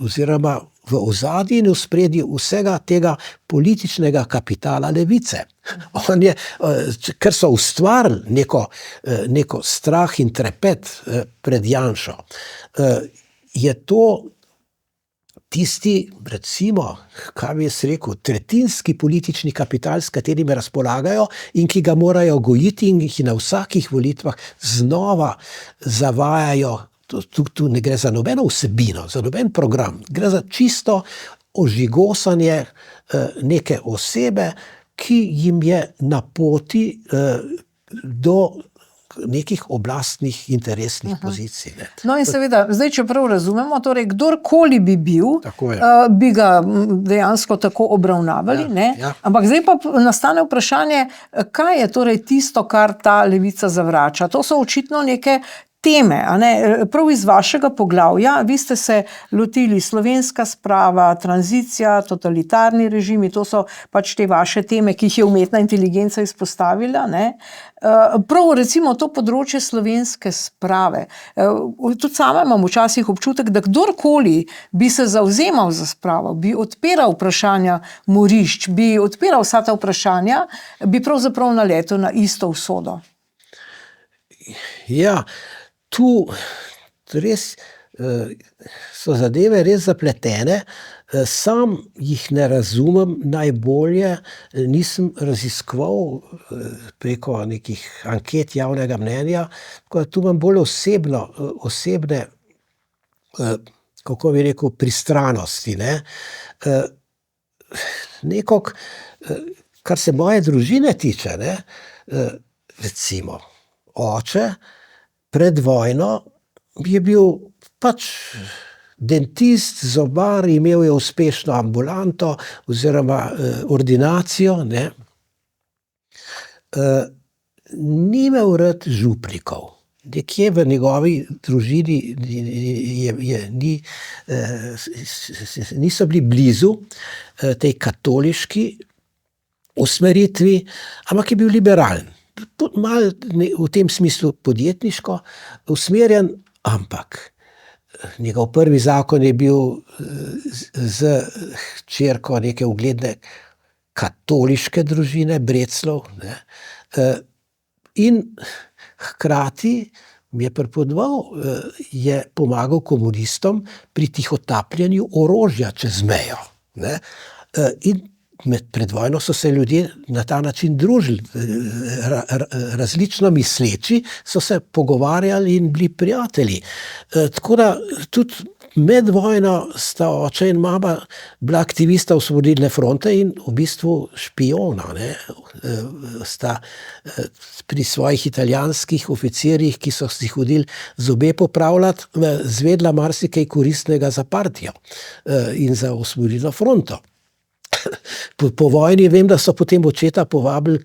Oziroma v ozadju in ospredju vsega tega političnega kapitala levice. On je, ker so ustvarili neko strah in trepet pred Janšo, je to tisti, recimo, kaj bi jaz rekel, tretjinski politični kapital, s katerim razpolagajo in ki ga morajo gojiti in jih na vsakih volitvah znova zavajajo. Tu ne gre za nobeno vsebino, za noben program. Gre za čisto ožigosanje neke osebe, ki jim je na poti do nekih oblastnih interesnih pozicij. Ne. No in seveda, zdaj, če prav razumemo, torej kdorkoli bi bil, bi ga dejansko tako obravnavali, ne? Ampak zdaj pa nastane vprašanje, kaj je torej tisto, kar ta levica zavrača. To so očitno neke teme, a ne? Prav iz vašega poglavja, vi ste se lotili slovenska sprava, tranzicija, totalitarni režimi, to so pač te vaše teme, ki jih je umetna inteligenca izpostavila, ne? Prav recimo to področje slovenske sprave. Tudi sama imam včasih občutek, da kdorkoli bi se zavzemal za spravo, bi odpiral vprašanja morišč, bi odpiral vsa ta vprašanja, bi pravzaprav naletel na isto usodo. Ja, tu res so zadeve res zapletene, sam jih ne razumem najbolje, nisem raziskoval preko nekih anket javnega mnenja, tako da tu imam bolj osebne, kako bi rekel, pristranosti, ne. Nekako, kar se moje družine tiče, ne, recimo, oče pred vojno je bil pač dentist, zobar, imel je uspešno ambulanto oziroma ordinacijo, ne. Ni imel rad župnikov. Nekje v njegovi družini niso bili blizu tej katoliški usmeritvi, ampak je bil liberalen. Malo v tem smislu podjetniško usmerjen, ampak njegov prvi zakon je bil z hčerko neke ugledne katoliške družine, Brecljev, ne. In hkrati je je pomagal komunistom pri tihotapljenju orožja čez mejo, ne. In pred vojno so se ljudje na ta način družili, različno misleči so se pogovarjali in bili prijatelji. Tako da tudi med vojno sta oče in mama bila aktivista Osvobodilne fronte in v bistvu špijona, ne. Sta pri svojih italijanskih oficirjih, ki so si hodili zobe popravljat, izvedela marsikaj koristnega za partijo in za Osvobodilno fronto. Po vojni vem, da so potem očeta povabili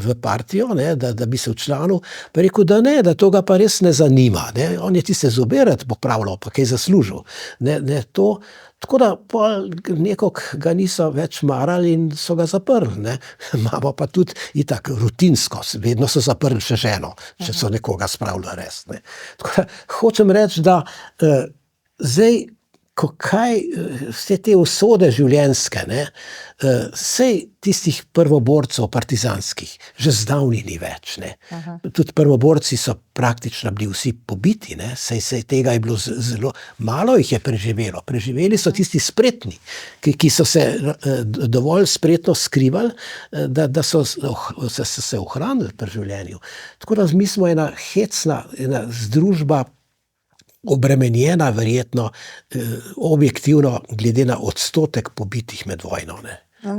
v partijo, ne, da bi se včlanil, pa je rekel, da ne, da to ga pa res ne zanima, ne. On je tiste zobe rad popravljal, pa kaj zaslužil. Ne, to, tako da pol nekako ga niso več marali in so ga zaprli, ne. Mamo pa tudi itak rutinsko, vedno so zaprli še ženo, če so nekoga spravili res, ne. Tako da hočem reči, da zdaj, vse te usode življenjske, ne, sej tistih prvoborcev partizanskih že zdavnaj ni več, ne. Tudi prvoborci so praktično bili vsi pobiti, ne, sej tega je bilo zelo malo jih je preživelo. Preživeli so tisti spretni, ki so se dovolj spretno skrivali, da so se ohranili pri življenju. Tako da mi smo ena hecna, ena združba, obremenjena verjetno, objektivno glede na odstotek pobitih med vojno, ne.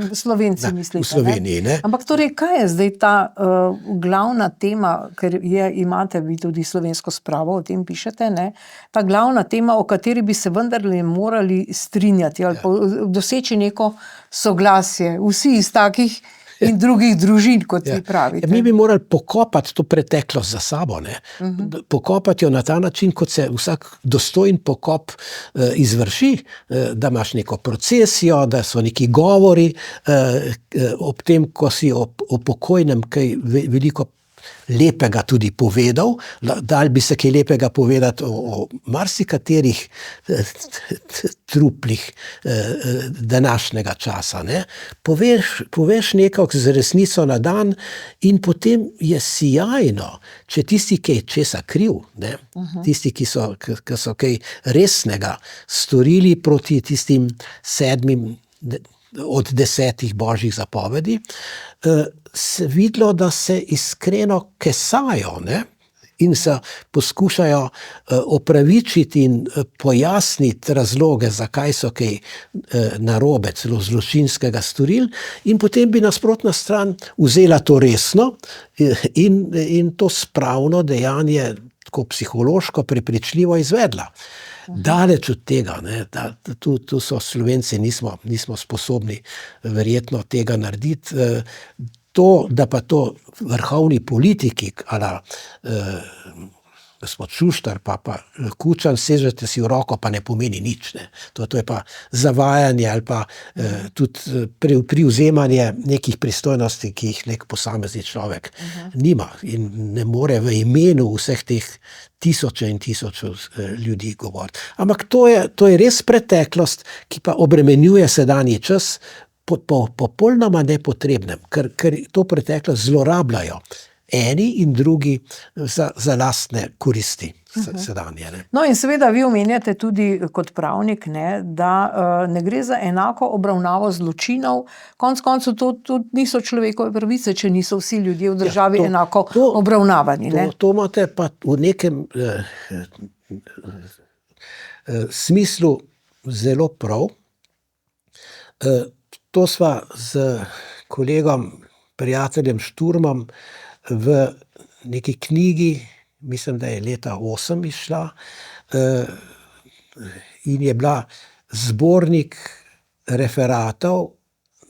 Slovenci mislite, v Sloveniji, ne. Ampak torej, kaj je zdaj ta glavna tema, ker imate vi tudi Slovensko spravo, o tem pišete, ne, ta glavna tema, o kateri bi se vendarle morali strinjati ali pa doseči neko soglasje, vsi iz takih in drugih družin, kot vi pravite. Mi bi morali pokopati to preteklost za sabo, ne. Pokopati jo na ta način, kot se vsak dostojen pokop izvrši, da imaš neko procesijo, da so neki govori, ob tem, ko si o pokojnem kaj veliko lepega tudi povedal, dalo bi se kaj lepega povedati o marsikaterih truplih današnjega časa, ne. Poveš nekako z resnico na dan in potem je sijajno, če tisti, ki je česa kriv, ne, tisti, ki so kaj resnega storili proti tistim 7 od 10 božjih zapovedi, se videlo, da se iskreno kesajo, ne, in se poskušajo opravičiti in pojasniti razloge, zakaj so kaj narobe, celo zločinskega storili, in potem bi nasprotna stran vzela to resno in to spravno dejanje tako psihološko prepričljivo izvedla. Daleč od tega, ne, tu so Slovenci nismo sposobni verjetno tega narediti. Da pa to vrhovni politiki, ala gospod Šuštar pa Kučan, sežete si v roko, pa ne pomeni nič, ne. To je pa zavajanje ali pa tudi privzemanje nekih pristojnosti, ki jih nek posamezni človek nima in ne more v imenu vseh teh tisoče in tisočev ljudi govoriti. Ampak to je res preteklost, ki pa obremenjuje sedanji čas po popolnoma nepotrebnem, ker to preteklost zlorabljajo eni in drugi za lastne koristi sedanje, ne. No, in seveda vi omenjate tudi kot pravnik, ne, da ne gre za enako obravnavo zločinov, konec koncev to tudi niso človekove pravice, če niso vsi ljudje v državi enako obravnavani, ne. To imate pa v nekem smislu zelo prav. To sva s kolegom, prijateljem Šturmom v neki knjigi, mislim, da je leta 2008 izšla, in je bila zbornik referatov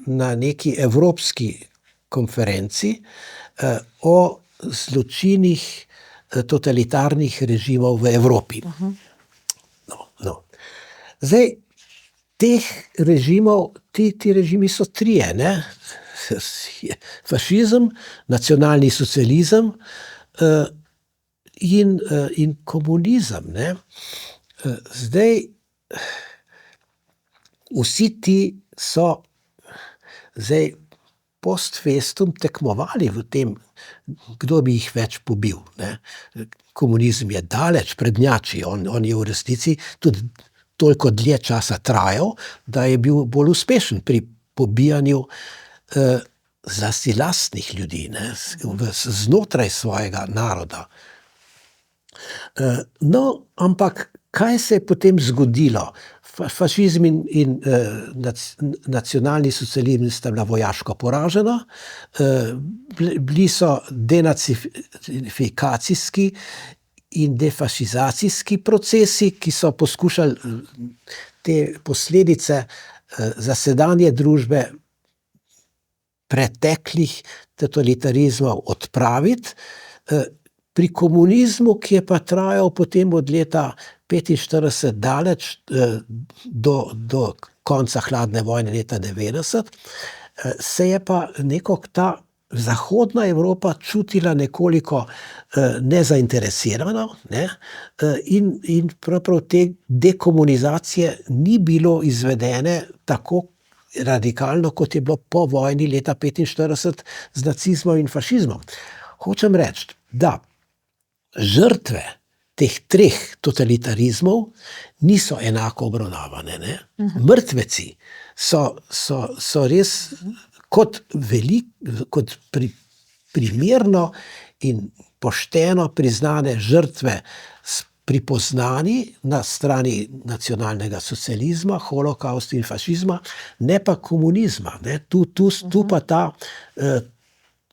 na neki evropski konferenci o zločinih totalitarnih režimov v Evropi. No. Zdaj, teh režimov, ti režimi so trije, ne? Fašizem, nacionalni socializem in komunizem, ne? Zdaj, vsi ti so zdaj post festum tekmovali v tem, kdo bi jih več pobil, ne. Komunizem je daleč prednjači, on je v resnici tudi toliko dlje časa trajal, da je bil bolj uspešen pri pobijanju zlasti lastnih ljudi, ne, znotraj svojega naroda. No, ampak kaj se je potem zgodilo? Fašizem in nacionalni socializem sta bila vojaško poražena, bili so denacifikacijski in defašizacijski procesi, ki so poskušali te posledice zasedanje družbe preteklih totalitarizmov odpraviti. Pri komunizmu, ki je pa trajal potem od leta 1945 daleč do konca hladne vojne leta 1990, se je pa nekako ta zahodna Evropa čutila nekoliko nezainteresirano, ne, in prav te dekomunizacije ni bilo izvedene tako radikalno, kot je bilo po vojni leta 1945 z nacizmom in fašizmom. Hočem reči, da žrtve teh treh totalitarizmov niso enako obravnavane, ne. Mrtveci so res kot primerno in pošteno priznane žrtve pripoznani na strani nacionalnega socializma, holokavsta in fašizma, ne pa komunizma, ne. Tu pa ta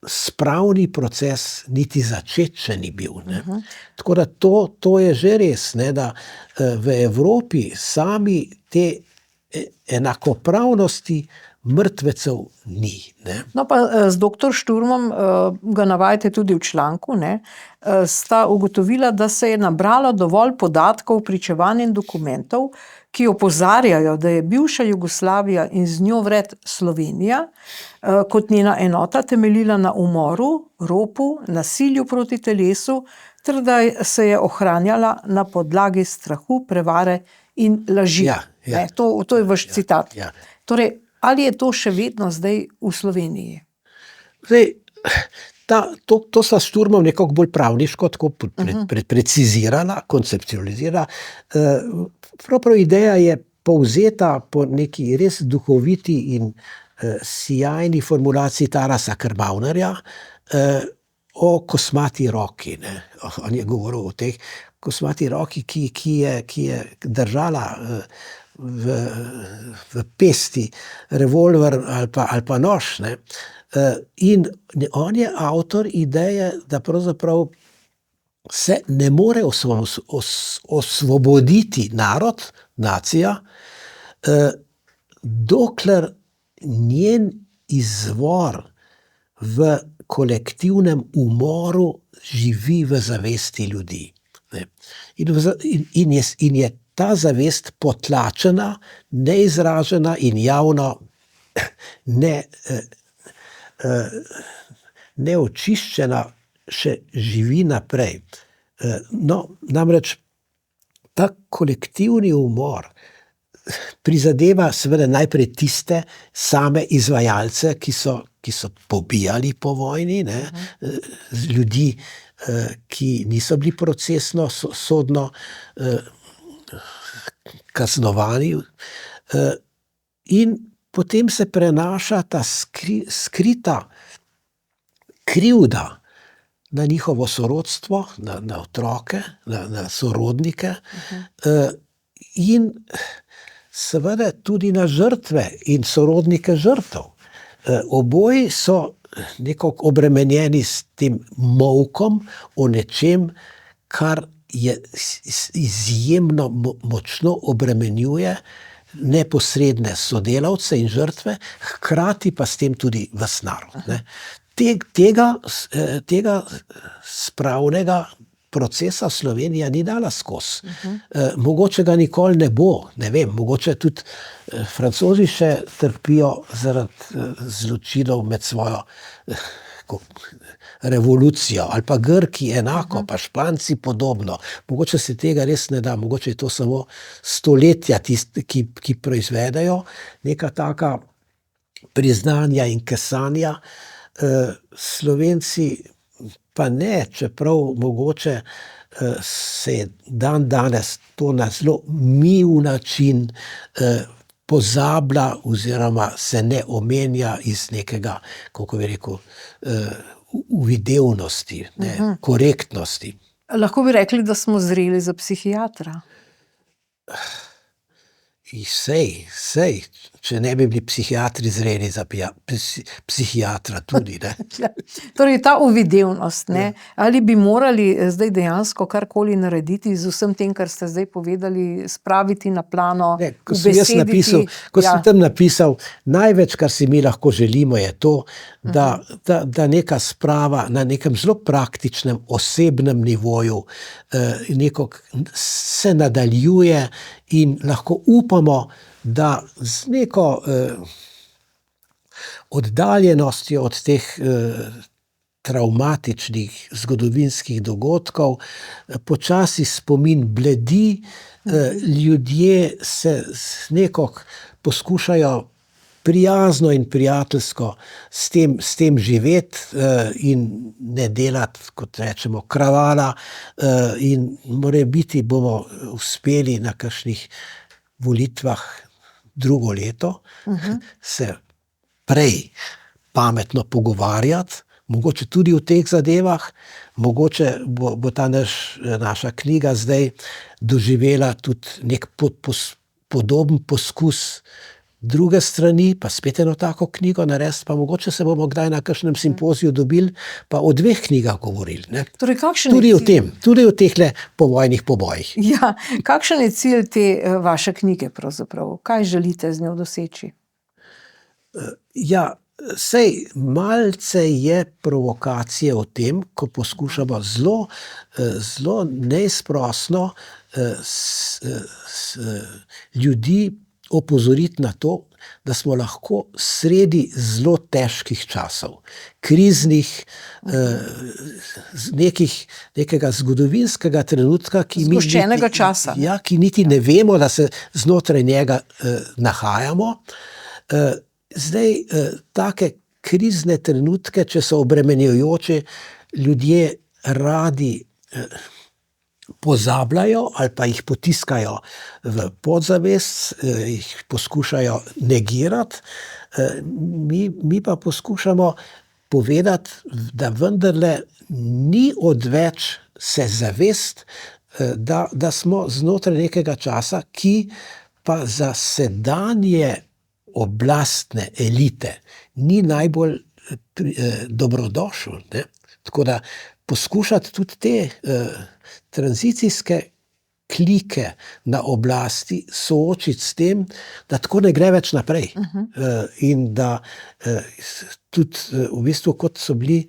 spravni proces niti začet še ni bil, ne. Tako da to je že res, ne, da v Evropi sami te enakopravnosti mrtvecev ni, ne. No, pa z doktor Šturmom, ga navajate tudi v članku, ne, sta ugotovila, da se je nabralo dovolj podatkov, pričevanj in dokumentov, ki opozarjajo, da je bivša Jugoslavija in z njo vred Slovenija kot njena enota temeljila na umoru, ropu, nasilju proti telesu, ter da se je ohranjala na podlagi strahu, prevare in laži. Ne, to je vaš citat. Torej, ali je to še vedno zdaj v Sloveniji? Zdaj, to sta s Šturmom nekako bolj pravniško tako precizirala, konceptualizirala. Pravzaprav ideja je povzeta po neki res duhoviti in sijajni formulaciji Tarasa Krmavnerja o kosmati roki, ne. On je govoril o tej kosmati roki, ki je držala v pesti revolver ali pa nož, ne. In on je avtor ideje, da pravzaprav se ne more osvoboditi narod, nacija, dokler njen izvor v kolektivnem umoru živi v zavesti ljudi, ne. In je ta zavest potlačena, neizražena in javno neočiščena še živi naprej. No, namreč ta kolektivni umor prizadeva seveda najprej tiste same izvajalce, ki so pobijali po vojni, ne, ljudi, ki niso bili procesno, sodno kaznovani, in potem se prenaša ta skrita krivda na njihovo sorodstvo, na otroke, na sorodnike, in seveda tudi na žrtve in sorodnike žrtev. Oboji so nekako obremenjeni s tem molkom o nečem, kar je izjemno močno obremenjuje neposredne sodelavce in žrtve, hkrati pa s tem tudi ves narod, ne. Tega spravnega procesa Slovenija ni dala skozi. Mogoče ga nikoli ne bo, ne vem, mogoče tudi Francozi še trpijo zaradi zločinov med svojo revolucijo, ali pa Grki enako, pa Španci podobno. Mogoče se tega res ne da, mogoče je to samo stoletja ki proizvedejo neka taka priznanja in kesanja. Slovenci pa ne, čeprav mogoče se je dandanes to na zelo mil način pozablja oziroma se ne omenja iz nekega, kako bi rekel, uvidevnosti, ne, korektnosti. Lahko bi rekli, da smo zreli za psihiatra. Sej, če ne bi bili psihiatri zreli za psihiatra tudi, ne. Torej ta uvidevnost, ne, ali bi morali zdaj dejansko karkoli narediti z vsem tem, kar ste zdaj povedali, spraviti na plano, Ne, ko sem tam napisal, največ, kar si mi lahko želimo, je to, da neka sprava na nekem zelo praktičnem, osebnem nivoju se nadaljuje in lahko upamo, da z neko oddaljenostjo od teh travmatičnih zgodovinskih dogodkov počasi spomin bledi, ljudje se nekako poskušajo prijazno in prijateljsko s tem živeti in ne delati, kot rečemo, kravala, in morebiti bomo uspeli na kakšnih volitvah drugo leto se prej pametno pogovarjati, mogoče tudi o teh zadevah, mogoče bo ta naša knjiga zdaj doživela tudi nek podoben poskus druge strani, pa spet eno tako knjigo narediti, pa mogoče se bomo kdaj na kakšnem simpoziju dobili, pa o 2 knjigah govorili, ne. Torej, kakšen Tudi je o tem, tudi o tehle povojnih pobojih. Ja, kakšen je cilj te vaše knjige pravzaprav? Kaj želite z njo doseči? Ja, sej malce je provokacije o tem, ko poskušamo zelo neizprosno ljudi opozoriti na to, da smo lahko sredi zelo težkih časov, kriznih, nekega zgodovinskega trenutka, Zgoščenega časa. Ja, ki niti ne vemo, da se znotraj njega nahajamo. Zdaj, take krizne trenutke, če so obremenjujoče, ljudje radi pozabljajo ali pa jih potiskajo v podzavest, jih poskušajo negirati, mi pa poskušamo povedati, da vendarle ni odveč se zavest, da smo znotraj nekega časa, ki pa za sedanje oblastne elite ni najbolj dobrodošel, ne. Tako da poskušati tudi te tranzicijske klike na oblasti soočiti s tem, da tako ne gre več naprej. In da tudi v bistvu, kot so bili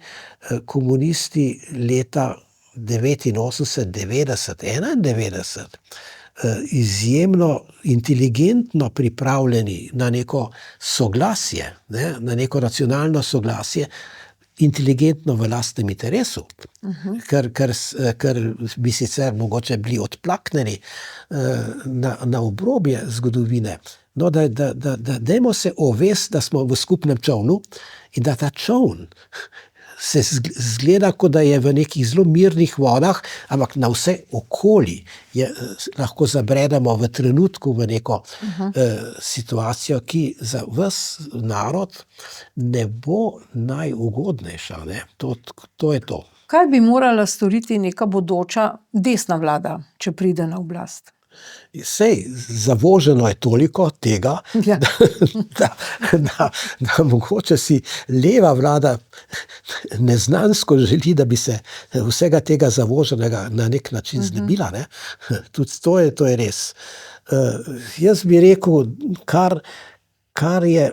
komunisti leta 89, 90, 91, izjemno inteligentno pripravljeni na neko soglasje, ne, na neko nacionalno soglasje, inteligentno v lastnem interesu, ker bi sicer mogoče bili odplaknjeni na obrobje zgodovine. No, dajmo se ovesti, da smo v skupnem čolnu in da ta čoln se zgleda, kot da je v nekih zelo mirnih vodah, ampak na vse okoli lahko zabredemo v trenutku v neko situacijo, ki za ves narod ne bo najugodnejša, ne. To je to. Kaj bi morala storiti neka bodoča desna vlada, če pride na oblast? Sej, zavoženo je toliko tega, Ja. da mogoče si leva vlada neznansko želi, da bi se vsega tega zavoženega na nek način znebila, ne. Tudi to je res. Jaz bi rekel, kar je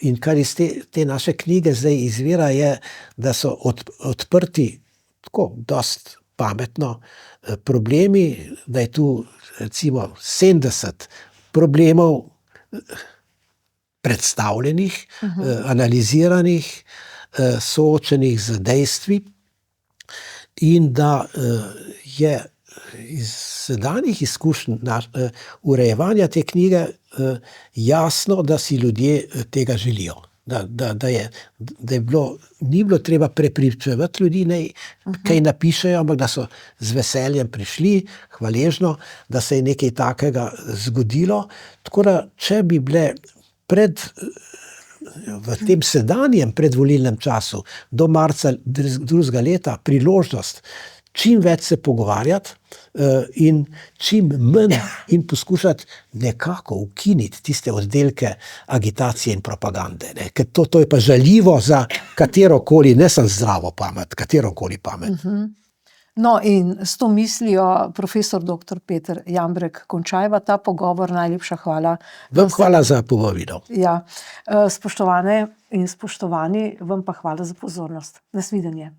in kar iz te naše knjige zdaj izvira, je, da so odprti tako dosti pametno problemi, da je tu recimo 70 problemov predstavljenih, analiziranih, soočenih z dejstvi in da je iz sedanjih izkušenj urejevanja te knjige jasno, da si ljudje tega želijo. Ni bilo treba prepričevati ljudi, naj kaj napišejo, ampak da so z veseljem prišli, hvaležno, da se je nekaj takega zgodilo. Tako da, če bi bile v tem sedanjem predvolilnem času do marca drugega leta priložnost čim več se pogovarjati in čim manj in poskušati nekako ukiniti tiste oddelke agitacije in propagande, ne. Ker to je pa žaljivo za katerokoli, ne samo zdravo pamet, katerokoli pamet. No, in s to mislijo, profesor doktor Peter Jambrek, končajva ta pogovor. Najlepša hvala. Vam hvala za povabilo. Ja, spoštovane in spoštovani, vam pa hvala za pozornost. Nasvidenje.